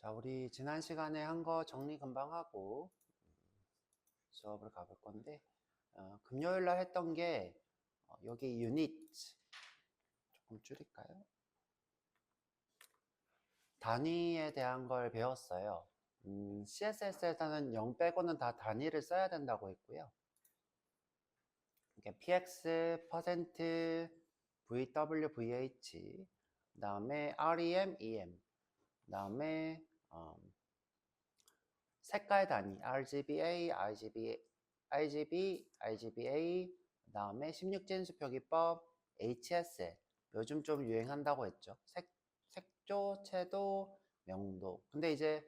자, 우리 지난 시간에 한 거 정리 금방 하고 수업을 가볼 건데, 금요일 날 했던 게 여기 유닛 조금 줄일까요? 단위에 대한 걸 배웠어요. CSS에서는 0 빼고는 다 단위를 써야 된다고 했고요. 이게 px, 퍼센트, vw, vh, 그 다음에 rem, em, 그 다음에 색깔 단위 RGBA, IGBA, 그 다음에 16진수 표기법, HSL. 요즘 좀 유행한다고 했죠. 색조, 채도, 명도. 근데 이제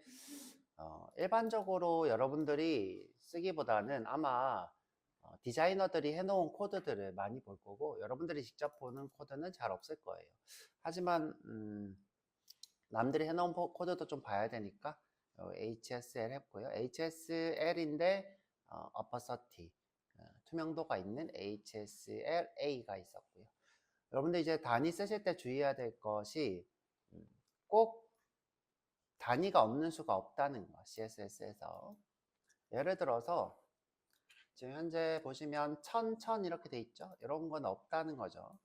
일반적으로 여러분들이 쓰기보다는 아마 디자이너들이 해놓은 코드들을 많이 볼 거고, 여러분들이 직접 보는 코드는 잘 없을 거예요. 하지만 남들이 해놓은 코드도 좀 봐야 되니까 HSL 했고요. HSL인데 어퍼서티 투명도가 있는 HSLA가 있었고요. 여러분들 이제 단위 쓰실 때 주의해야 될 것이 꼭 단위가 없는 수가 없다는 거. CSS에서 예를 들어서 지금 현재 보시면 1000 이렇게 돼 있죠. 이런 건 없다는 거죠.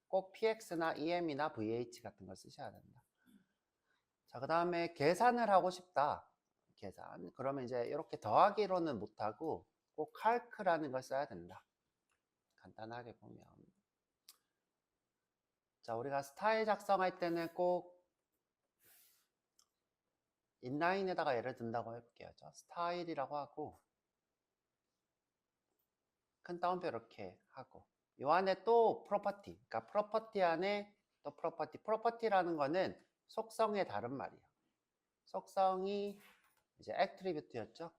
꼭 PX나 EM이나 VH 같은 걸 쓰셔야 된다. 자, 그 다음에 계산을 하고 싶다. 계산. 그러면 이제 이렇게 더하기로는 못하고 꼭 칼크라는 걸 써야 된다. 간단하게 보면. 자, 우리가 스타일 작성할 때는 꼭 인라인에다가 예를 든다고 해볼게요. 스타일이라고 하고 큰 따옴표 이렇게 하고 요 안에 또 프로퍼티. 그러니까 프로퍼티 안에 또 프로퍼티. 프로퍼티라는 거는 속성의 다른 말이에요. 속성이 이제 애트리뷰트였죠.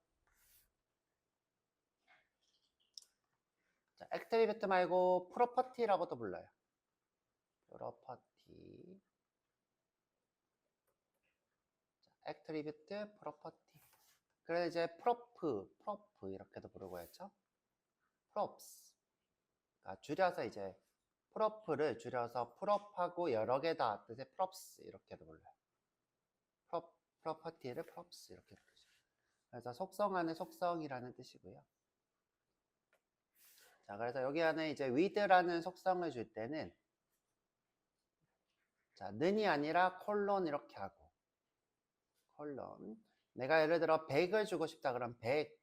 자, 애트리뷰트 말고 프로퍼티라고도 불러요. 프로퍼티. 애트리뷰트 프로퍼티. 그래서 이제 프로프 이렇게도 부르고 했죠. 프롭스. 그러니까 줄여서 이제 프로프를 줄여서 프롭하고 여러 개다 뜻의 프롭스 이렇게도 불러요. 프로퍼티를 프롭스 이렇게 부르죠. 그래서 속성 안에 속성이라는 뜻이고요. 자, 그래서 여기 안에 이제 with라는 속성을 줄 때는 자, 는이 아니라 콜론 이렇게 하고 콜론. 내가 예를 들어 100을 주고 싶다 그러면 100.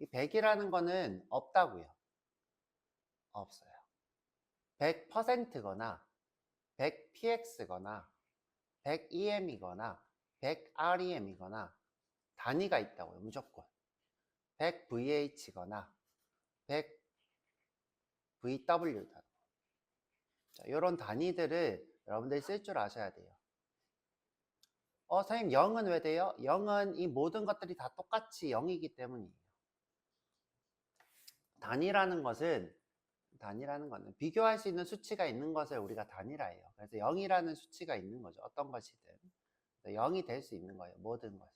이 100이라는 거는 없다고요. 없어요. 100%거나 100px거나 100em이거나 100rem이거나 단위가 있다고요. 무조건 100vh거나 100vw. 자, 이런 단위들을 여러분들이 쓸 줄 아셔야 돼요. 선생님 0은 왜 돼요? 0은 이 모든 것들이 다 똑같이 0이기 때문이에요. 단위라는 거는 비교할 수 있는 수치가 있는 것을 우리가 단위라 해요. 그래서 0이라는 수치가 있는 거죠. 어떤 것이든 0이 될 수 있는 거예요. 모든 것은.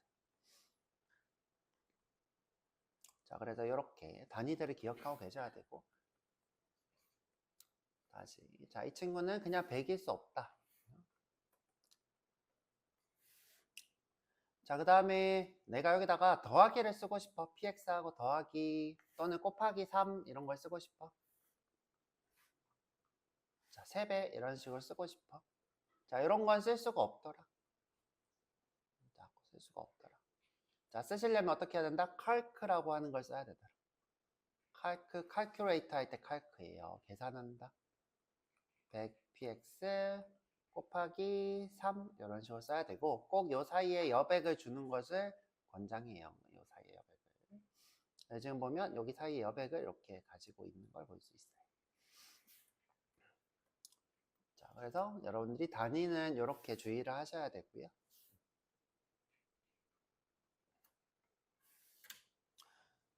자, 그래서 이렇게 단위들을 기억하고 계셔야 되고, 다시 자, 이 친구는 그냥 100일 수 없다. 자, 그 다음에 내가 여기다가 더하기를 쓰고 싶어. px하고 더하기 또는 곱하기 3 이런 걸 쓰고 싶어. 자, 3배 이런 식으로 쓰고 싶어. 자, 이런 건 쓸 수가 없더라. 자, 쓸 수가 없더라. 자, 쓰시려면 어떻게 해야 된다? calc라고 하는 걸 써야 되더라. calculate 할 때 calc예요. 계산한다. 100px 곱하기 3 이런 식으로 써야 되고 꼭 요 사이에 여백을 주는 것을 권장해요. 요 사이에 여백을. 네, 지금 보면 여기 사이에 여백을 이렇게 가지고 있는 걸 볼 수 있어요. 자, 그래서 여러분들이 단위는 이렇게 주의를 하셔야 되고요.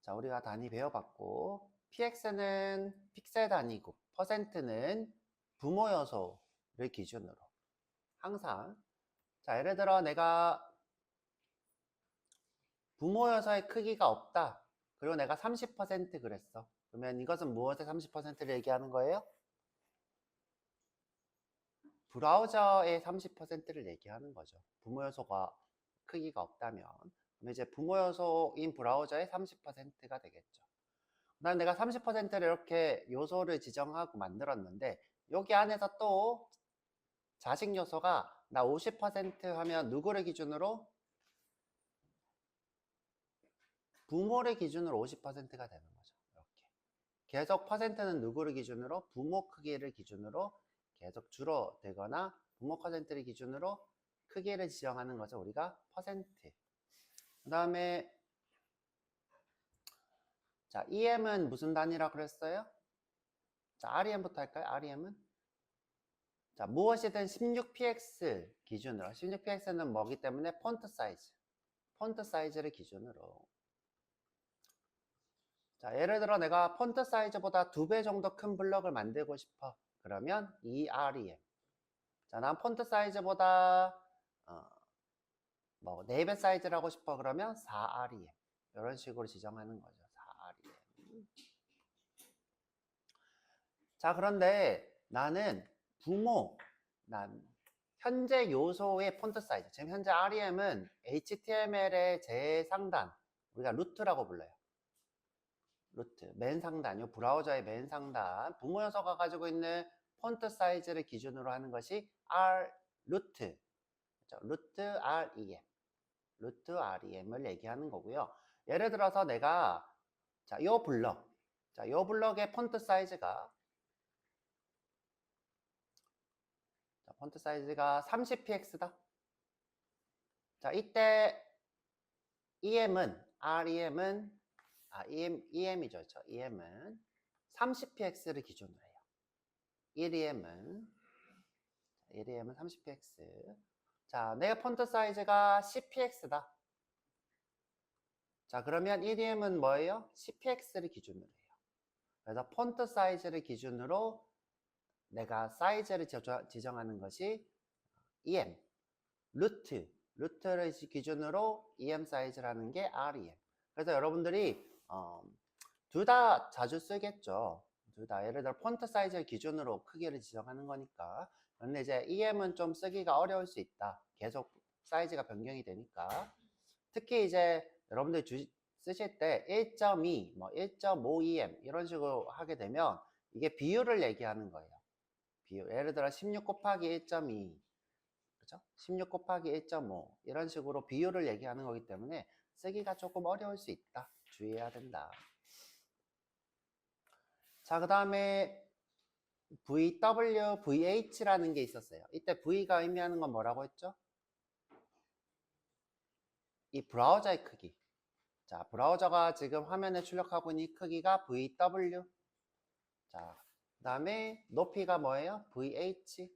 자, 우리가 단위 배워봤고 px는 픽셀 단위고 퍼센트는 부모 요소를 기준으로 항상 자, 예를 들어 내가 부모 요소의 크기가 없다. 그리고 내가 30% 그랬어. 그러면 이것은 무엇의 30%를 얘기하는 거예요? 브라우저의 30%를 얘기하는 거죠. 부모 요소가 크기가 없다면. 그럼 이제 부모 요소인 브라우저의 30%가 되겠죠. 난 내가 30%를 이렇게 요소를 지정하고 만들었는데 여기 안에서 또 자식 요소가 나 50% 하면 누구를 기준으로? 부모를 기준으로 50%가 되는 거죠. 이렇게. 계속 퍼센트는 누구를 기준으로? 부모 크기를 기준으로 계속 줄어들거나 부모 퍼센트를 기준으로 크기를 지정하는 거죠. 우리가 퍼센트. 그 다음에 자, EM은 무슨 단위라고 그랬어요? 자, REM부터 할까요? REM은? 자, 무엇이든 16px 기준으로. 16px는 뭐기 때문에 폰트 사이즈. 폰트 사이즈를 기준으로. 자, 예를 들어 내가 폰트 사이즈보다 2배 정도 큰 블럭을 만들고 싶어. 그러면 이 REM. 자, 난 폰트 사이즈보다 4배 사이즈라고 싶어. 그러면 4REM. 이런 식으로 지정하는 거죠. 4REM. 자, 그런데 나는 난 현재 요소의 폰트 사이즈. 지금 현재 REM은 HTML의 제상단. 우리가 루트라고 불러요. 루트, 맨 상단, 요 브라우저의 맨 상단, 부모 요소가 가지고 있는 폰트 사이즈를 기준으로 하는 것이 루트, 그렇죠? 루트 REM을 얘기하는 거고요. 예를 들어서 내가 요 블럭의 폰트 사이즈가 30px다. 자, 이때 REM은 EM이죠. EM은 30px를 기준으로 해요. 1EM은 30px. 자, 내 폰트 사이즈가 10px다. 자, 그러면 1EM은 뭐예요? 10px를 기준으로 해요. 그래서 폰트 사이즈를 기준으로 내가 사이즈를 지정하는 것이 EM. 루트를 기준으로 EM 사이즈라는 게 REM. 그래서 여러분들이 둘 다 자주 쓰겠죠. 둘 다. 예를 들어 폰트 사이즈를 기준으로 크기를 지정하는 거니까. 그런데 이제 EM은 좀 쓰기가 어려울 수 있다. 계속 사이즈가 변경이 되니까. 특히 이제 여러분들 쓰실 때 1.2, 1.5EM 이런 식으로 하게 되면 이게 비율을 얘기하는 거예요. 비율. 예를 들어 16 곱하기 1.2, 그죠? 16 곱하기 1.5 이런 식으로 비율을 얘기하는 거기 때문에 쓰기가 조금 어려울 수 있다. 주의해야 된다. 자, 그 다음에 VW, VH라는 게 있었어요. 이때 V가 의미하는 건 뭐라고 했죠? 이 브라우저의 크기. 자, 브라우저가 지금 화면에 출력하고 있는 이 크기가 VW. 자, 그 다음에 높이가 뭐예요? VH.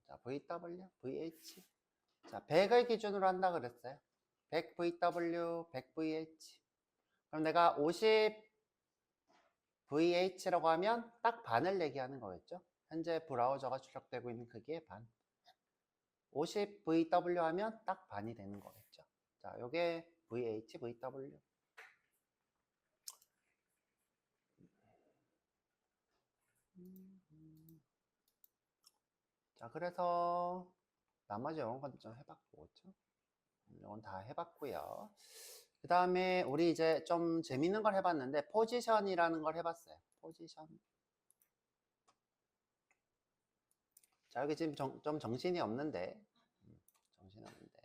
자, VW, VH. 자, 100을 기준으로 한다 그랬어요. 100 VW, 100 VH. 그럼 내가 50 VH라고 하면 딱 반을 얘기하는 거겠죠? 현재 브라우저가 출력되고 있는 크기의 반. 50 VW 하면 딱 반이 되는 거겠죠. 자, 요게 VH, VW. 자, 그래서 나머지 이런 건 좀 해봤고, 그렇죠? 이건 다 해봤고요. 그 다음에 우리 이제 좀 재밌는 걸 해봤는데 포지션이라는 걸 해봤어요. 포지션. 자, 여기 지금 좀 정신이 없는데 정신없는데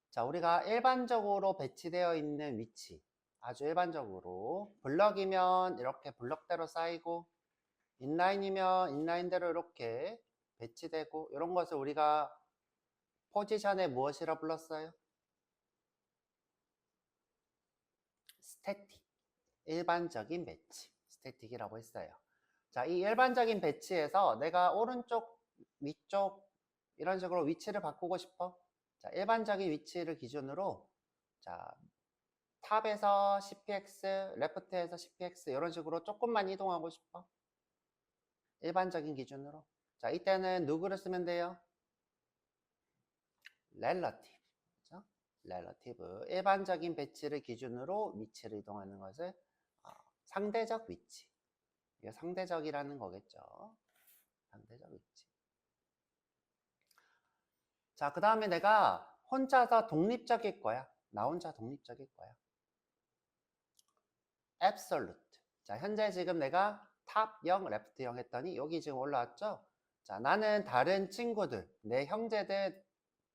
자, 우리가 일반적으로 배치되어 있는 위치, 아주 일반적으로 블럭이면 이렇게 블럭대로 쌓이고 인라인이면 인라인대로 이렇게 배치되고 이런 것을 우리가 포지션에 무엇이라 불렀어요? 스태틱, 일반적인 배치, 스태틱이라고 했어요. 자, 이 일반적인 배치에서 내가 오른쪽, 위쪽 이런 식으로 위치를 바꾸고 싶어. 자, 일반적인 위치를 기준으로 자, 탑에서 CPX, 레프트에서 CPX 이런 식으로 조금만 이동하고 싶어. 일반적인 기준으로. 자, 이때는 누구를 쓰면 돼요? relative. 그렇죠? relative. 일반적인 배치를 기준으로 위치를 이동하는 것을 상대적 위치. 이게 상대적이라는 거겠죠. 상대적 위치. 자, 그 다음에 내가 혼자서 독립적일 거야. 나 혼자 독립적일 거야. absolute. 자, 현재 지금 내가 탑 0, 레프트 0 했더니 여기 지금 올라왔죠? 자, 나는 다른 친구들, 내 형제들,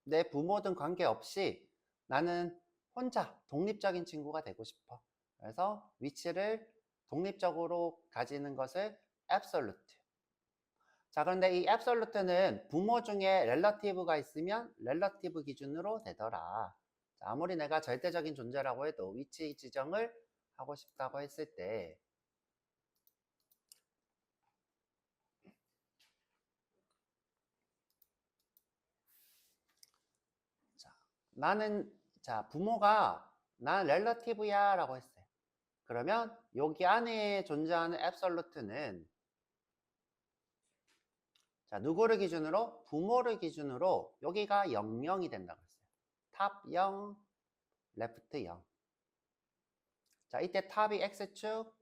내 부모든 관계없이 나는 혼자 독립적인 친구가 되고 싶어. 그래서 위치를 독립적으로 가지는 것을 absolute. 자, 그런데 이 absolute는 부모 중에 relative가 있으면 relative 기준으로 되더라. 자, 아무리 내가 절대적인 존재라고 해도 위치 지정을 하고 싶다고 했을 때 자, 나는 부모가 난 relative야 라고 했어요. 그러면 여기 안에 존재하는 absolute는 자, 누구를 기준으로? 부모를 기준으로 여기가 00이 된다고 했어요. 탑 0, 레프트 0. 자, 이때 탑이 X축,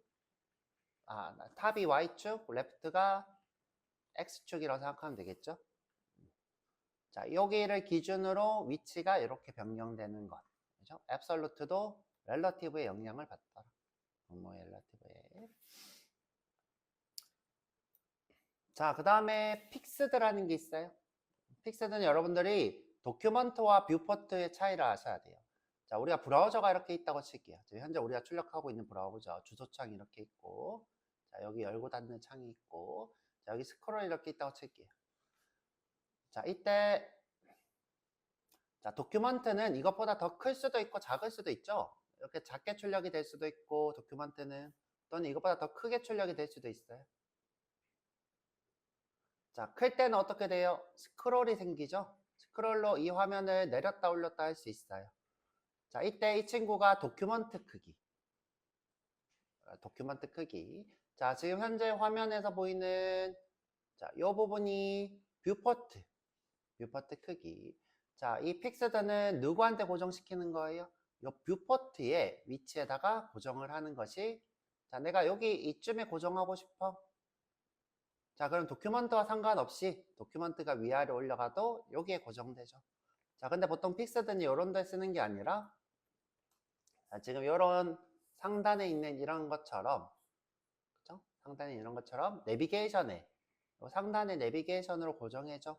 탑이 Y축, 레프트가 X축이라고 생각하면 되겠죠? 자, 여기를 기준으로 위치가 이렇게 변경되는 것. 그죠? 앱솔루트도 relative의 영향을 받더라. 부모의 relative에. 자, 그 다음에 픽스드라는 게 있어요. 픽스드는 여러분들이 도큐먼트와 뷰포트의 차이를 아셔야 돼요. 자, 우리가 브라우저가 이렇게 있다고 칠게요. 지금 현재 우리가 출력하고 있는 브라우저 주소창이 이렇게 있고, 자, 여기 열고 닫는 창이 있고, 자, 여기 스크롤이 이렇게 있다고 칠게요. 자, 이때 자, 도큐먼트는 이것보다 더 클 수도 있고 작을 수도 있죠. 이렇게 작게 출력이 될 수도 있고 도큐먼트는 또는 이것보다 더 크게 출력이 될 수도 있어요. 자, 클 때는 어떻게 돼요? 스크롤이 생기죠. 스크롤로 이 화면을 내렸다 올렸다 할 수 있어요. 자, 이때 이 친구가 도큐먼트 크기. 도큐먼트 크기. 자, 지금 현재 화면에서 보이는 자, 이 부분이 뷰포트. 뷰포트 크기. 자, 이 픽스드는 누구한테 고정시키는 거예요? 이 뷰포트의 위치에다가 고정을 하는 것이 자, 내가 여기 이쯤에 고정하고 싶어. 자, 그럼 도큐먼트와 상관없이 도큐먼트가 위아래 올라가도 여기에 고정되죠. 자, 근데 보통 픽스드는 이런 데 쓰는 게 아니라 자, 지금 이런 상단에 있는 이런 것처럼 그죠? 상단에 이런 것처럼 내비게이션에 상단에 내비게이션으로 고정해줘.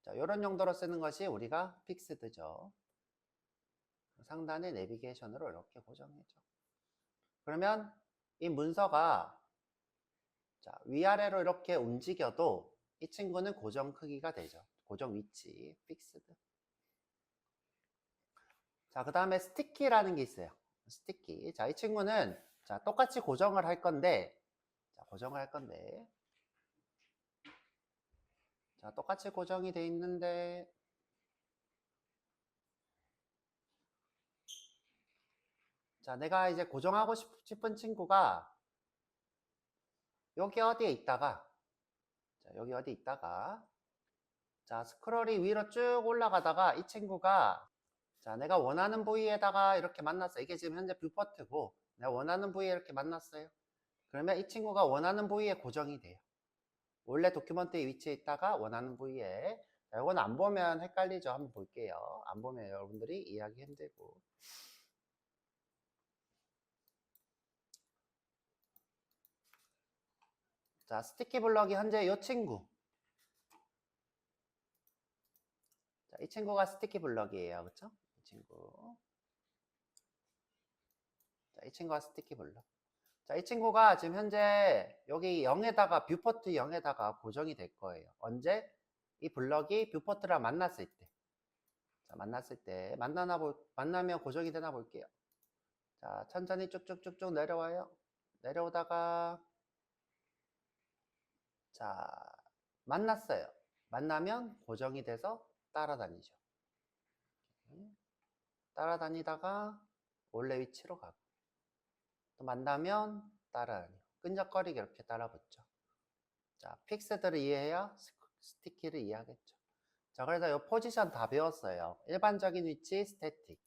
자, 이런 용도로 쓰는 것이 우리가 픽스드죠. 상단에 내비게이션으로 이렇게 고정해줘. 그러면 이 문서가 자, 위아래로 이렇게 움직여도 이 친구는 고정 크기가 되죠. 고정 위치, 픽스드. 자, 그 다음에 스티키라는 게 있어요. 스티키. 자, 이 친구는 자, 똑같이 고정을 할 건데 자, 고정을 할 건데 자, 똑같이 고정이 돼 있는데 자, 내가 이제 고정하고 싶은 친구가 여기 어디에 있다가 자, 여기 어디 있다가 자, 스크롤이 위로 쭉 올라가다가 이 친구가 자, 내가 원하는 부위에다가 이렇게 만났어. 이게 지금 현재 뷰포트고 내가 원하는 부위에 이렇게 만났어요. 그러면 이 친구가 원하는 부위에 고정이 돼요. 원래 도큐먼트의 위치에 있다가 원하는 부위에 자, 이건 안 보면 헷갈리죠. 한번 볼게요. 안 보면 여러분들이 이해하기 힘들고 자, 스티키 블럭이 현재 이 친구 자, 이 친구가 스티키 블럭이에요. 그쵸? 이 친구 자, 이 친구가 스티키 블럭 자, 이 친구가 지금 현재 여기 0에다가 뷰포트 0에다가 고정이 될 거예요. 언제? 이 블럭이 뷰포트랑 만났을 때. 자, 만났을 때 만나면 고정이 되나 볼게요. 자, 천천히 쭉쭉쭉쭉 내려와요. 내려오다가 자, 만났어요. 만나면 고정이 돼서 따라다니죠. 따라다니다가 원래 위치로 가고 또 만나면 따라다니고 끈적거리게 이렇게 따라붙죠. 자, 픽스드를 이해해야 스티키를 이해하겠죠. 자, 그래서 이 포지션 다 배웠어요. 일반적인 위치, 스태틱.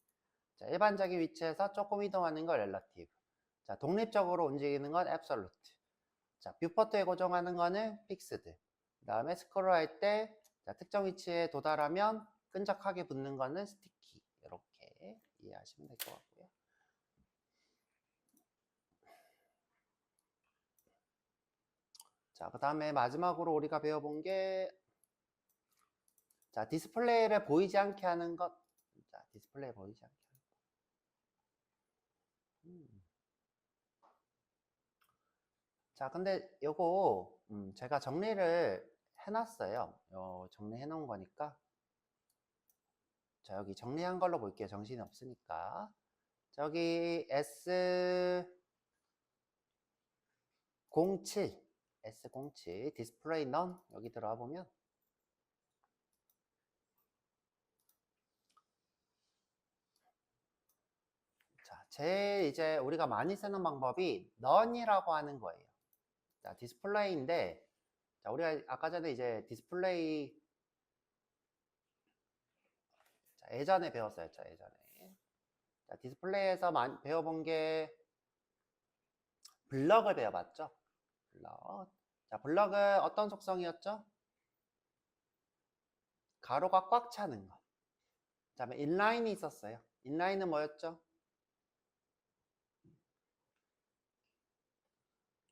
자, 일반적인 위치에서 조금 이동하는 거 렐러티브. 자, 독립적으로 움직이는 건 앱솔루트. 자, 뷰포트에 고정하는 거는 픽스드. 그 다음에 스크롤할 때 특정 위치에 도달하면 끈적하게 붙는 거는 스티키. 이렇게 이해하시면 될 것 같고요. 자, 그 다음에 마지막으로 우리가 배워본 게 자, 디스플레이를 보이지 않게 하는 것. 자, 디스플레이 보이지 않게 하는 것. 자, 근데 요거 제가 정리를 해놨어요. 정리해 놓은 거니까. 자, 여기 정리한 걸로 볼게요. 정신이 없으니까. 저기 S07 디스플레이 넌 여기 들어와 보면 자, 제일 이제 우리가 많이 쓰는 방법이 none이라고 하는 거예요. 자, 디스플레이인데 자, 우리가 아까 전에 이제 디스플레이 자, 예전에 배웠어요. 자, 예전에. 자, 디스플레이에서 배워본 게 블럭을 배워봤죠. 블럭. 자, 블럭은 어떤 속성이었죠? 가로가 꽉 차는 거. 그 다음에 인라인이 있었어요. 인라인은 뭐였죠?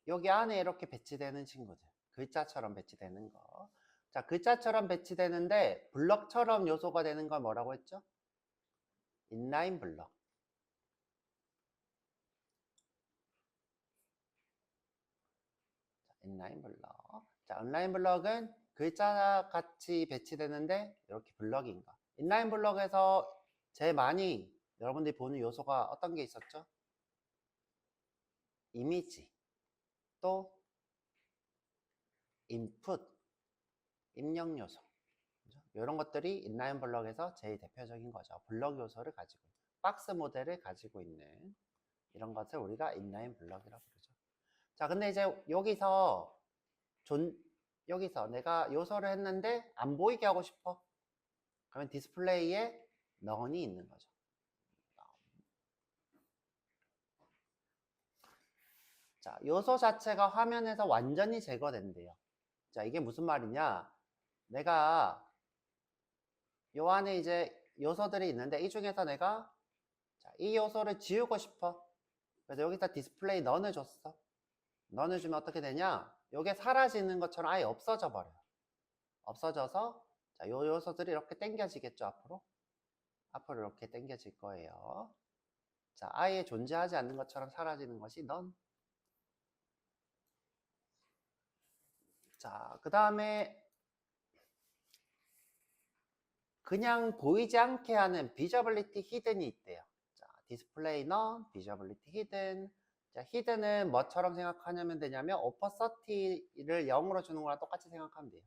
여기 안에 이렇게 배치되는 친구들. 글자처럼 배치되는 거. 자, 글자처럼 배치되는데 블럭처럼 요소가 되는 건 뭐라고 했죠? 인라인 블럭. 인라인 블럭. 자, 인라인 블럭은 글자 같이 배치되는데 이렇게 블럭인 거. 인라인 블럭에서 제일 많이 여러분들이 보는 요소가 어떤 게 있었죠? 이미지, 또 인풋, 입력 요소. 이런 것들이 인라인 블럭에서 제일 대표적인 거죠. 블럭 요소를 가지고 있는, 박스 모델을 가지고 있는 이런 것을 우리가 인라인 블럭이라고 부르죠. 자, 근데 이제 여기서 내가 요소를 했는데 안 보이게 하고 싶어. 그러면 디스플레이에 none이 있는 거죠. 자, 요소 자체가 화면에서 완전히 제거된대요. 자, 이게 무슨 말이냐? 내가 요 안에 이제 요소들이 있는데 이 중에서 내가 자, 이 요소를 지우고 싶어. 그래서 여기다 디스플레이 none을 줬어. none을 주면 어떻게 되냐? 요게 사라지는 것처럼 아예 없어져 버려요. 없어져서 자, 요 요소들이 이렇게 당겨지겠죠, 앞으로? 앞으로 이렇게 당겨질 거예요. 자, 아예 존재하지 않는 것처럼 사라지는 것이 none. 자, 그 다음에 그냥 보이지 않게 하는 visibility hidden이 있대요. 자, display none, visibility hidden. 자, hidden은 뭐처럼 생각하면 되냐면 opacity를 0으로 주는 거랑 똑같이 생각하면 돼요.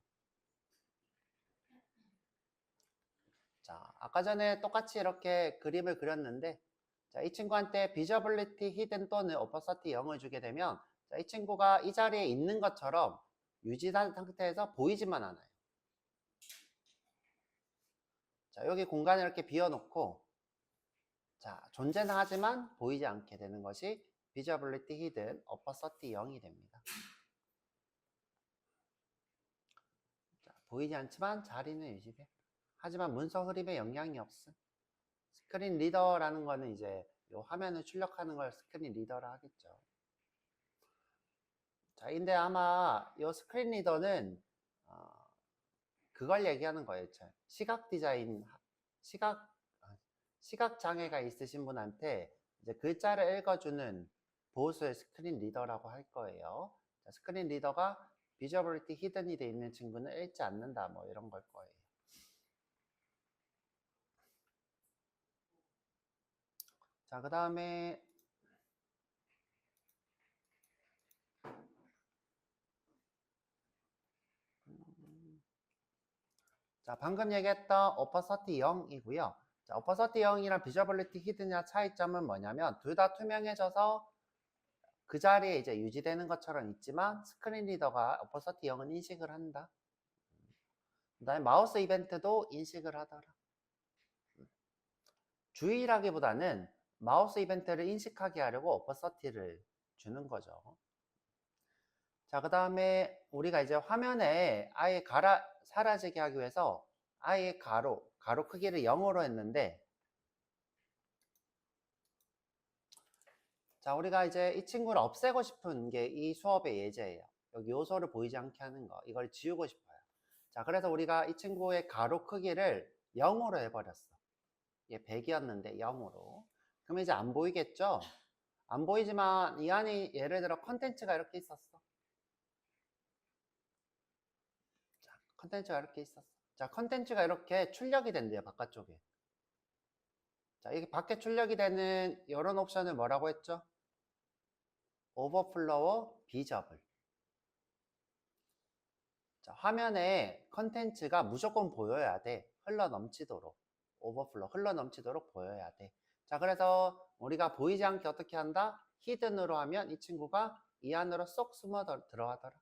자, 아까 전에 똑같이 이렇게 그림을 그렸는데 자, 이 친구한테 visibility hidden 또는 opacity 0을 주게 되면 자, 이 친구가 이 자리에 있는 것처럼 유지한 상태에서 보이지만 않아요. 자, 여기 공간을 이렇게 비워놓고 자, 존재는 하지만 보이지 않게 되는 것이 visibility hidden, opacity 0이 됩니다. 자, 보이지 않지만 자리는 유지돼. 하지만 문서 흐름에 영향이 없음. 스크린 리더라는 거는 이제 요 화면을 출력하는 걸 스크린 리더라 하겠죠. 자, 근데 아마 요 스크린 리더는 그걸 얘기하는 거예요. 시각 디자인, 시각 장애가 있으신 분한테 이제 글자를 읽어주는 보호수의 스크린 리더라고 할 거예요. 자, 스크린 리더가 비저블리티 히든이 돼 있는 친구는 읽지 않는다, 뭐 이런 걸 거예요. 자, 그 다음에 자, 방금 얘기했던 오퍼서티 0이고요. 자, 오퍼서티 0이랑 비저블리티 히든이랑 차이점은 뭐냐면 둘 다 투명해져서 그 자리에 이제 유지되는 것처럼 있지만 스크린 리더가 오퍼서티 0은 인식을 한다. 그다음에 마우스 이벤트도 인식을 하더라. 주의라기보다는 마우스 이벤트를 인식하게 하려고 어퍼서티를 주는 거죠. 자, 그 다음에 우리가 이제 화면에 아예 사라지게 하기 위해서 아예 가로 크기를 0으로 했는데, 자, 우리가 이제 이 친구를 없애고 싶은 게 이 수업의 예제예요. 여기 요소를 보이지 않게 하는 거, 이걸 지우고 싶어요. 자, 그래서 우리가 이 친구의 가로 크기를 0으로 해버렸어. 얘 100이었는데 0으로. 그럼 이제 안 보이겠죠? 안 보이지만 이 안에 예를 들어 컨텐츠가 이렇게 있었어. 자, 컨텐츠가 이렇게 있었어. 자, 컨텐츠가 이렇게 출력이 된대요, 바깥쪽에. 자, 이게 밖에 출력이 되는 이런 옵션을 뭐라고 했죠? 오버플로어 비저블. 자, 화면에 컨텐츠가 무조건 보여야 돼. 흘러 넘치도록. 오버플로어, 흘러 넘치도록 보여야 돼. 자, 그래서 우리가 보이지 않게 어떻게 한다? 히든으로 하면 이 친구가 이 안으로 쏙 숨어 들어가더라.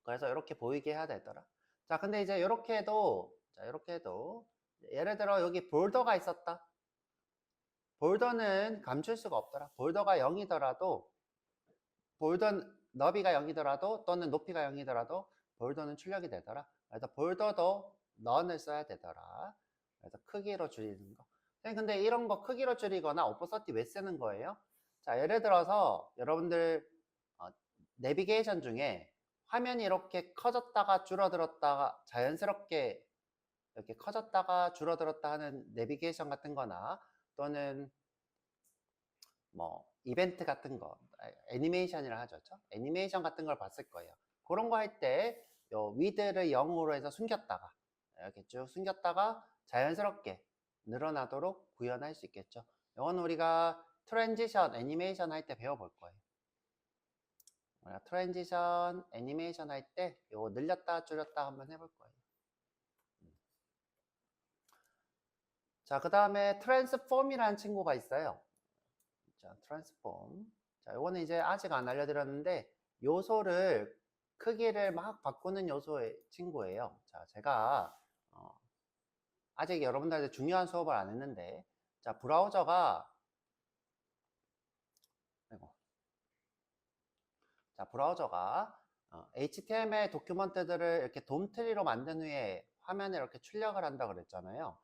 그래서 이렇게 보이게 해야 되더라. 자, 근데 이제 이렇게 해도, 자, 이렇게 해도, 예를 들어 여기 볼더가 있었다. 볼더는 감출 수가 없더라. 볼더가 0이더라도, 볼더 너비가 0이더라도, 또는 높이가 0이더라도, 볼더는 출력이 되더라. 그래서 볼더도 넌을 써야 되더라. 그래서 크기로 줄이는 거. 근데 이런 거 크기로 줄이거나 오퍼서티 왜 쓰는 거예요? 자, 예를 들어서 여러분들 내비게이션 중에 화면이 이렇게 커졌다가 줄어들었다가 자연스럽게 이렇게 커졌다가 줄어들었다 하는 내비게이션 같은 거나 또는 뭐 이벤트 같은 거, 애니메이션이라 하죠. 애니메이션 같은 걸 봤을 거예요. 그런 거 할 때 위드를 0으로 해서 숨겼다가 이렇게 쭉 숨겼다가 자연스럽게 늘어나도록 구현할 수 있겠죠. 이건 우리가 트랜지션 애니메이션 할 때 배워볼 거예요. 트랜지션 애니메이션 할 때 이거 늘렸다 줄였다 한번 해볼 거예요. 자, 그 다음에 트랜스폼이라는 친구가 있어요. 자, 트랜스폼. 자, 이거는 이제 아직 안 알려드렸는데 요소를 크기를 막 바꾸는 요소의 친구예요. 자, 제가 아직 여러분들한테 중요한 수업을 안 했는데, 자, 브라우저가 HTML 도큐먼트들을 이렇게 돔트리로 만든 후에 화면에 이렇게 출력을 한다고 그랬잖아요.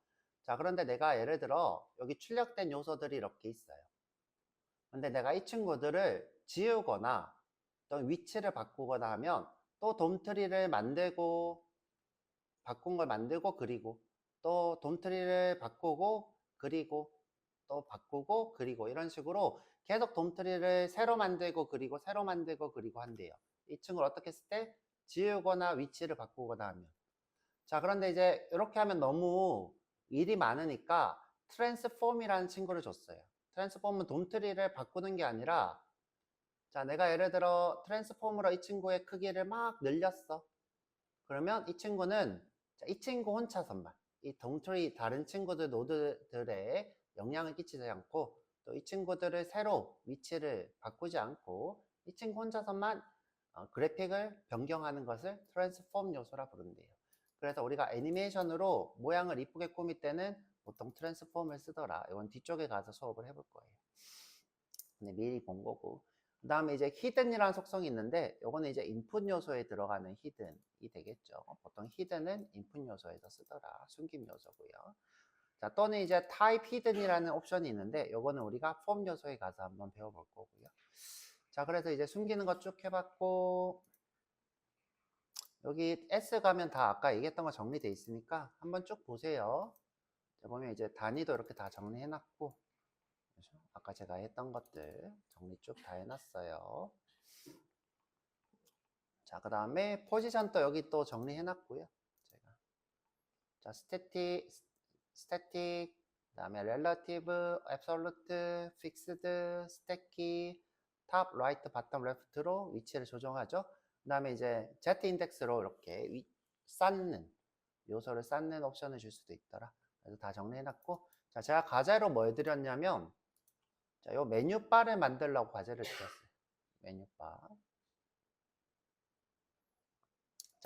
자, 그런데 내가 예를 들어 여기 출력된 요소들이 이렇게 있어요. 근데 내가 이 친구들을 지우거나 또 위치를 바꾸거나 하면 또 돔트리를 만들고 바꾼 걸 만들고 그리고 또 돔트리를 바꾸고 그리고 또 바꾸고 그리고 이런 식으로 계속 돔트리를 새로 만들고 그리고 새로 만들고 그리고 한대요. 이 친구를 어떻게 했을 때 지우거나 위치를 바꾸거나 하면. 자, 그런데 이제 이렇게 하면 너무 일이 많으니까 트랜스폼이라는 친구를 줬어요. 트랜스폼은 돔트리를 바꾸는 게 아니라, 자, 내가 예를 들어 트랜스폼으로 이 친구의 크기를 막 늘렸어. 그러면 이 친구는 이 친구 혼자서만, 이 돔트리 다른 친구들 노드들에 영향을 끼치지 않고 또 이 친구들을 새로 위치를 바꾸지 않고 이 친구 혼자서만 그래픽을 변경하는 것을 트랜스폼 요소라 부른대요. 그래서 우리가 애니메이션으로 모양을 이쁘게 꾸밀 때는 보통 트랜스폼을 쓰더라. 이건 뒤쪽에 가서 수업을 해볼 거예요. 근데 미리 본 거고. 그 다음에 이제 히든이라는 속성이 있는데 요거는 이제 인풋 요소에 들어가는 히든이 되겠죠. 보통 히든은 인풋 요소에서 쓰더라. 숨김 요소고요. 자, 또는 이제 타입 히든이라는 옵션이 있는데 요거는 우리가 폼 요소에 가서 한번 배워볼 거고요. 자, 그래서 이제 숨기는 거 쭉 해봤고 여기 S 가면 다 아까 얘기했던 거 정리돼 있으니까 한번 쭉 보세요. 자, 보면 이제 단위도 이렇게 다 정리해놨고 그렇죠? 아까 제가 했던 것들 정리 쭉 다 해놨어요. 자, 그 다음에 포지션 또 여기 또 정리해놨고요. 제가 자, 스태틱, 그 다음에 렐러티브, 앱솔루트, 픽스드, 스태키, 탑, 라이트, 바텀, 레프트로 위치를 조정하죠. 그 다음에 이제 Z 인덱스로 이렇게 쌓는 요소를 쌓는 옵션을 줄 수도 있더라. 그래서 다 정리해놨고, 자, 제가 과제로 뭐 해드렸냐면, 자, 요 메뉴바를 만들려고 과제를 드렸어요. 메뉴바.